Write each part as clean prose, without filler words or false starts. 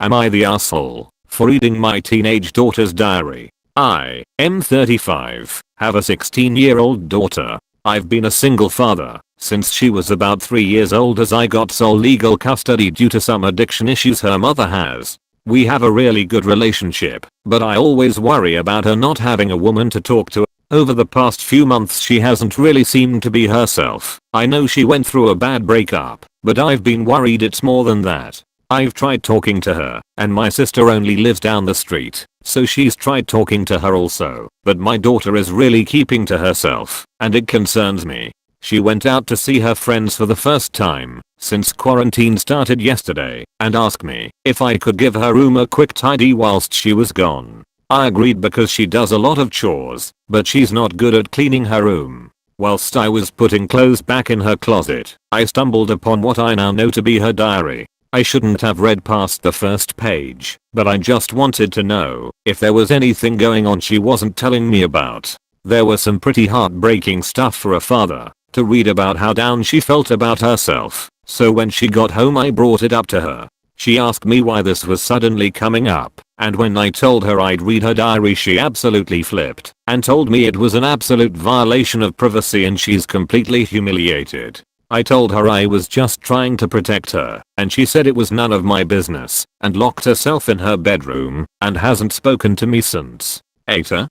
Am I the asshole for reading my teenage daughter's diary? I am 35, have a 16-year-old daughter. I've been a single father since she was about 3 years old as I got sole legal custody due to some addiction issues her mother has. We have a really good relationship, but I always worry about her not having a woman to talk to. Over the past few months she hasn't really seemed to be herself. I know she went through a bad breakup, but I've been worried it's more than that. I've tried talking to her, and my sister only lives down the street, so she's tried talking to her also, but my daughter is really keeping to herself, and it concerns me. She went out to see her friends for the first time since quarantine started yesterday and asked me if I could give her room a quick tidy whilst she was gone. I agreed because she does a lot of chores, but she's not good at cleaning her room. Whilst I was putting clothes back in her closet, I stumbled upon what I now know to be her diary. I shouldn't have read past the first page, but I just wanted to know if there was anything going on she wasn't telling me about. There was some pretty heartbreaking stuff for a father to read about how down she felt about herself, so when she got home I brought it up to her. She asked me why this was suddenly coming up, and when I told her I'd read her diary she absolutely flipped and told me it was an absolute violation of privacy and she's completely humiliated. I told her I was just trying to protect her, and she said it was none of my business and locked herself in her bedroom and hasn't spoken to me since. Aita?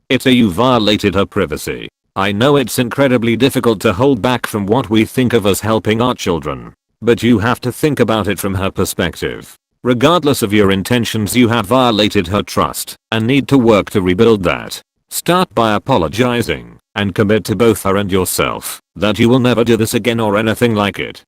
Aita, you violated her privacy. I know it's incredibly difficult to hold back from what we think of as helping our children, but you have to think about it from her perspective. Regardless of your intentions, you have violated her trust and need to work to rebuild that. Start by apologizing and commit to both her and yourself that you will never do this again or anything like it.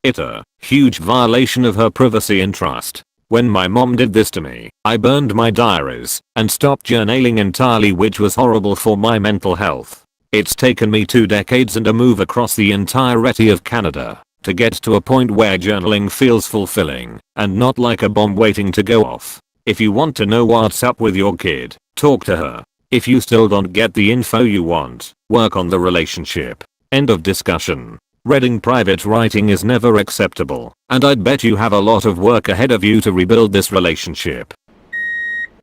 Aita, huge violation of her privacy and trust. When my mom did this to me, I burned my diaries and stopped journaling entirely, which was horrible for my mental health. It's taken me 2 decades and a move across the entirety of Canada to get to a point where journaling feels fulfilling and not like a bomb waiting to go off. If you want to know what's up with your kid, talk to her. If you still don't get the info you want, work on the relationship. End of discussion. Reading private writing is never acceptable, and I'd bet you have a lot of work ahead of you to rebuild this relationship.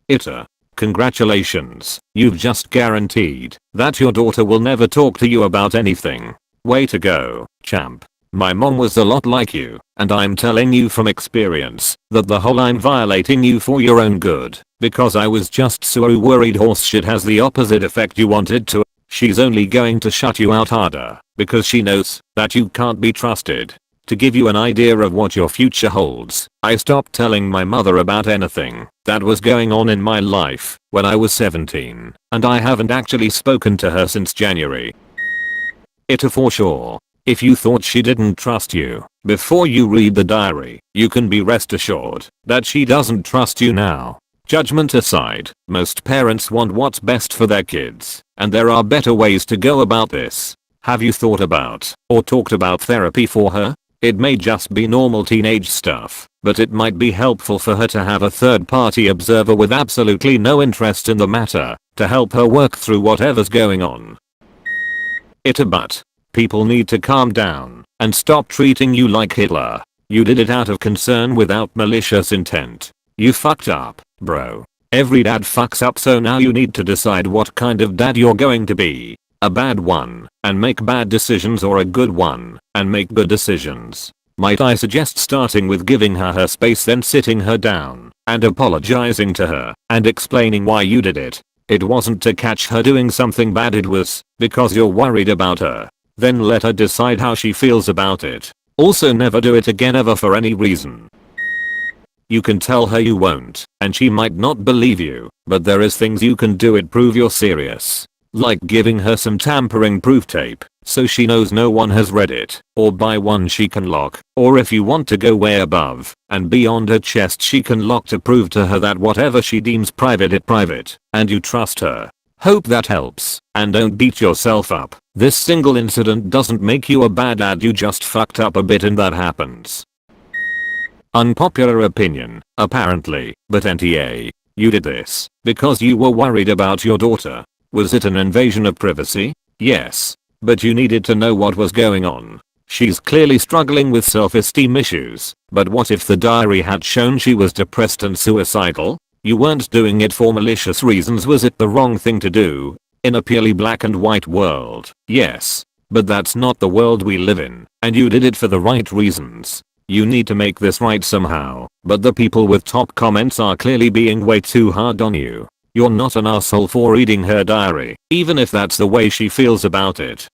Aita, congratulations, you've just guaranteed that your daughter will never talk to you about anything. Way to go, champ. My mom was a lot like you, and I'm telling you from experience that the whole "I'm violating you for your own good because I was just so worried" horseshit has the opposite effect you wanted to. She's only going to shut you out harder because she knows that you can't be trusted. To give you an idea of what your future holds, I stopped telling my mother about anything that was going on in my life when I was 17, and I haven't actually spoken to her since January. Aita, for sure. If you thought she didn't trust you before you read the diary, you can be rest assured that she doesn't trust you now. Judgment aside, most parents want what's best for their kids, and there are better ways to go about this. Have you thought about or talked about therapy for her? It may just be normal teenage stuff, but it might be helpful for her to have a third-party observer with absolutely no interest in the matter to help her work through whatever's going on. Aita, but people need to calm down and stop treating you like Hitler. You did it out of concern without malicious intent. You fucked up, bro. Every dad fucks up, so now you need to decide what kind of dad you're going to be. A bad one and make bad decisions, or a good one and make good decisions. Might I suggest starting with giving her her space, then sitting her down and apologizing to her and explaining why you did it. It wasn't to catch her doing something bad, it was because you're worried about her. Then let her decide how she feels about it. Also, never do it again ever for any reason. You can tell her you won't, and she might not believe you, but there is things you can do to prove you're serious. Like giving her some tampering proof tape so she knows no one has read it, or buy one she can lock, or if you want to go way above and beyond her chest, she can lock to prove to her that whatever she deems private is private, and you trust her. Hope that helps, and don't beat yourself up. This single incident doesn't make you a bad dad, you just fucked up a bit and that happens. Unpopular opinion, apparently, but NTA, you did this because you were worried about your daughter. Was it an invasion of privacy? Yes. But you needed to know what was going on. She's clearly struggling with self-esteem issues, but what if the diary had shown she was depressed and suicidal? You weren't doing it for malicious reasons. Was it the wrong thing to do? In a purely black and white world, yes. But that's not the world we live in, and you did it for the right reasons. You need to make this right somehow, but the people with top comments are clearly being way too hard on you. You're not an asshole for reading her diary, even if that's the way she feels about it.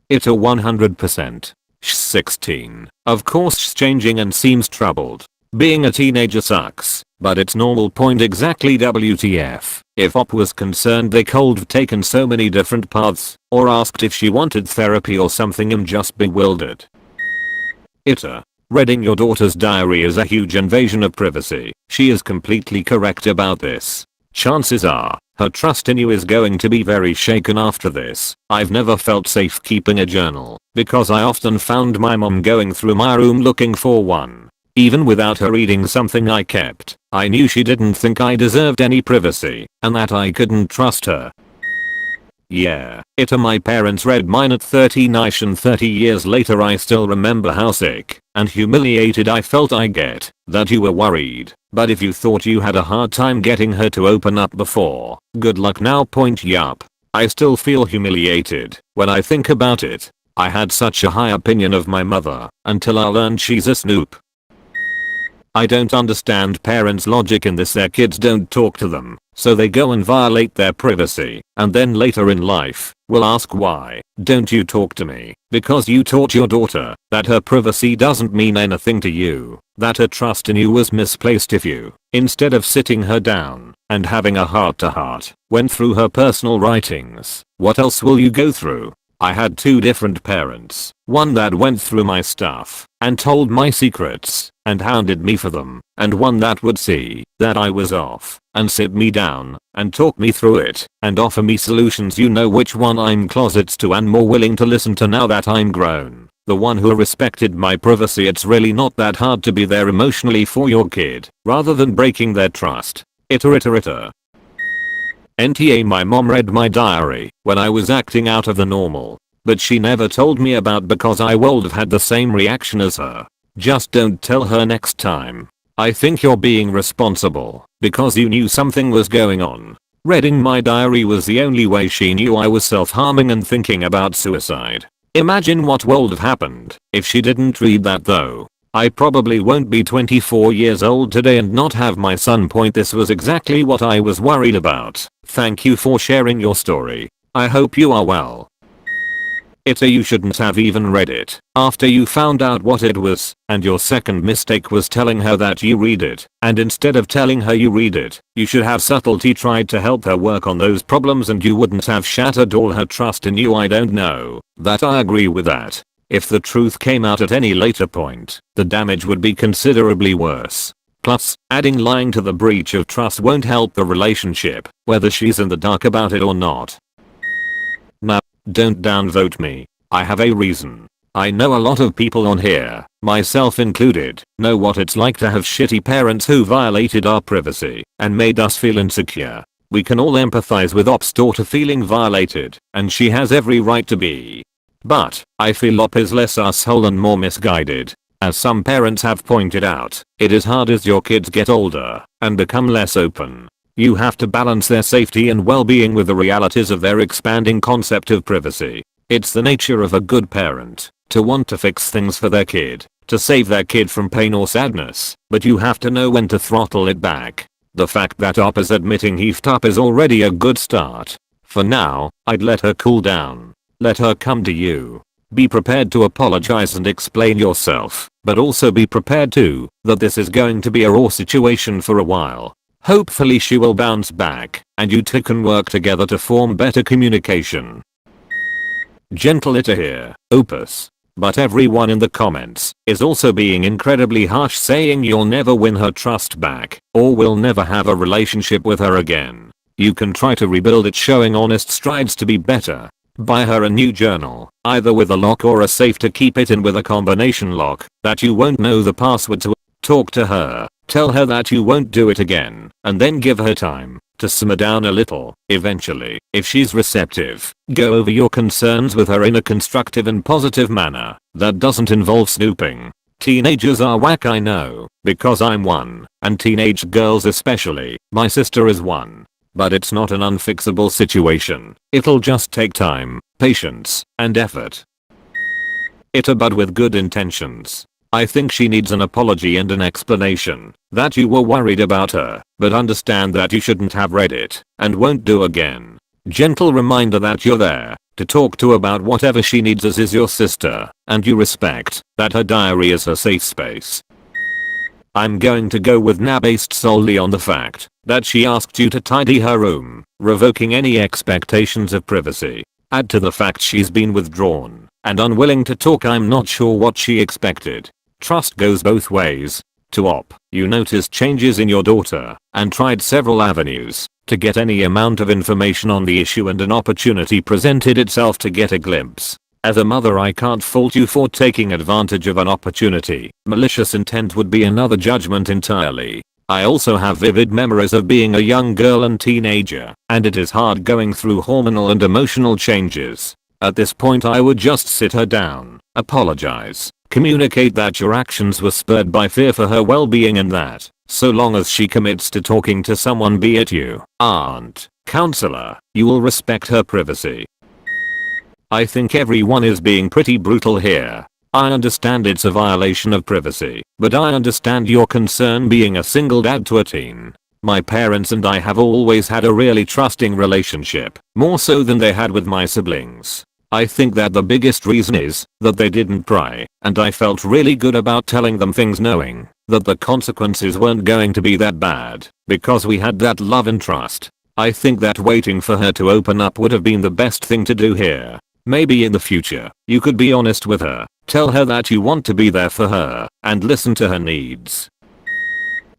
Aita 100%. She's 16. Of course she's changing and seems troubled. Being a teenager sucks, but it's normal. Point exactly. WTF. If Op was concerned they could've taken so many different paths, or asked if she wanted therapy or something. I'm just bewildered. Aita. Reading your daughter's diary is a huge invasion of privacy. She is completely correct about this. Chances are, her trust in you is going to be very shaken after this. I've never felt safe keeping a journal, because I often found my mom going through my room looking for one. Even without her reading something I kept, I knew she didn't think I deserved any privacy, and that I couldn't trust her. Yeah, Aita, my parents read mine at 30ish, and 30 years later I still remember how sick and humiliated I felt. I get that you were worried, but if you thought you had a hard time getting her to open up before, good luck now. Point yup. I still feel humiliated when I think about it. I had such a high opinion of my mother until I learned she's a snoop. I don't understand parents' logic in this. Their kids don't talk to them, so they go and violate their privacy, and then later in life, will ask, why don't you talk to me? Because you taught your daughter that her privacy doesn't mean anything to you, that her trust in you was misplaced. If you, instead of sitting her down and having a heart-to-heart, went through her personal writings, what else will you go through? I had two different parents, one that went through my stuff and told my secrets and hounded me for them, and one that would see that I was off and sit me down and talk me through it and offer me solutions. You know which one I'm closets to and more willing to listen to now that I'm grown. The one who respected my privacy. It's really not that hard to be there emotionally for your kid rather than breaking their trust. Aita. NTA, my mom read my diary when I was acting out of the normal, but she never told me about because I would have had the same reaction as her. Just don't tell her next time. I think you're being responsible because you knew something was going on. Reading my diary was the only way she knew I was self-harming and thinking about suicide. Imagine what would have happened if she didn't read that though. I probably won't be 24 years old today and not have my son. Point. This was exactly what I was worried about. Thank you for sharing your story. I hope you are well. Aita, you shouldn't have even read it after you found out what it was, and your second mistake was telling her that you read it, and instead of telling her you read it, you should have subtlety tried to help her work on those problems and you wouldn't have shattered all her trust in you. I don't know that I agree with that. If the truth came out at any later point, the damage would be considerably worse. Plus, adding lying to the breach of trust won't help the relationship, whether she's in the dark about it or not. Now, don't downvote me. I have a reason. I know a lot of people on here, myself included, know what it's like to have shitty parents who violated our privacy and made us feel insecure. We can all empathize with Op's daughter feeling violated, and she has every right to be. But, I feel Op is less asshole and more misguided. As some parents have pointed out, it is hard as your kids get older and become less open. You have to balance their safety and well-being with the realities of their expanding concept of privacy. It's the nature of a good parent to want to fix things for their kid, to save their kid from pain or sadness, but you have to know when to throttle it back. The fact that Op is admitting he f'd up is already a good start. For now, I'd let her cool down. Let her come to you. Be prepared to apologize and explain yourself, but also be prepared too that this is going to be a raw situation for a while. Hopefully she will bounce back, and you two can work together to form better communication. Gentle Aita here, Opus. But everyone in the comments is also being incredibly harsh, saying you'll never win her trust back, or will never have a relationship with her again. You can try to rebuild it, showing honest strides to be better. Buy her a new journal, either with a lock or a safe to keep it in with a combination lock that you won't know the password to. Talk to her, tell her that you won't do it again, and then give her time. to simmer down a little. Eventually, if she's receptive, go over your concerns with her in a constructive and positive manner that doesn't involve snooping. Teenagers are whack, I know, because I'm one, and teenage girls especially, my sister is one. But it's not an unfixable situation. It'll just take time, patience, and effort. Aita, but with good intentions. I think she needs an apology and an explanation that you were worried about her, but understand that you shouldn't have read it and won't do again. Gentle reminder that you're there to talk to about whatever she needs, as is your sister, and you respect that her diary is her safe space. I'm going to go with nah, based solely on the fact that she asked you to tidy her room, revoking any expectations of privacy. Add to the fact she's been withdrawn and unwilling to talk, I'm not sure what she expected. Trust goes both ways. To op, you noticed changes in your daughter and tried several avenues to get any amount of information on the issue, and an opportunity presented itself to get a glimpse. As a mother, I can't fault you for taking advantage of an opportunity. Malicious intent would be another judgment entirely. I also have vivid memories of being a young girl and teenager, and it is hard going through hormonal and emotional changes. At this point, I would just sit her down, apologize, communicate that your actions were spurred by fear for her well-being, and that, so long as she commits to talking to someone, be it you, aunt, counselor, you will respect her privacy. I think everyone is being pretty brutal here. I understand it's a violation of privacy, but I understand your concern being a single dad to a teen. My parents and I have always had a really trusting relationship, more so than they had with my siblings. I think that the biggest reason is that they didn't pry, and I felt really good about telling them things, knowing that the consequences weren't going to be that bad, because we had that love and trust. I think that waiting for her to open up would have been the best thing to do here. Maybe in the future, you could be honest with her, tell her that you want to be there for her, and listen to her needs.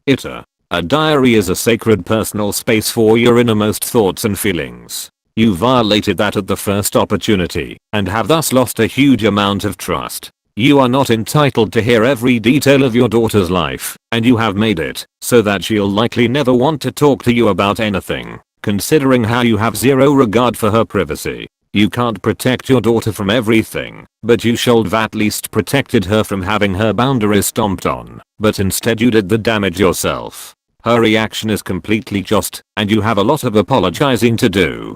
Aita, a diary is a sacred personal space for your innermost thoughts and feelings. You violated that at the first opportunity, and have thus lost a huge amount of trust. You are not entitled to hear every detail of your daughter's life, and you have made it so that she'll likely never want to talk to you about anything, considering how you have zero regard for her privacy. You can't protect your daughter from everything, but you should have at least protected her from having her boundaries stomped on, but instead you did the damage yourself. Her reaction is completely just, and you have a lot of apologizing to do.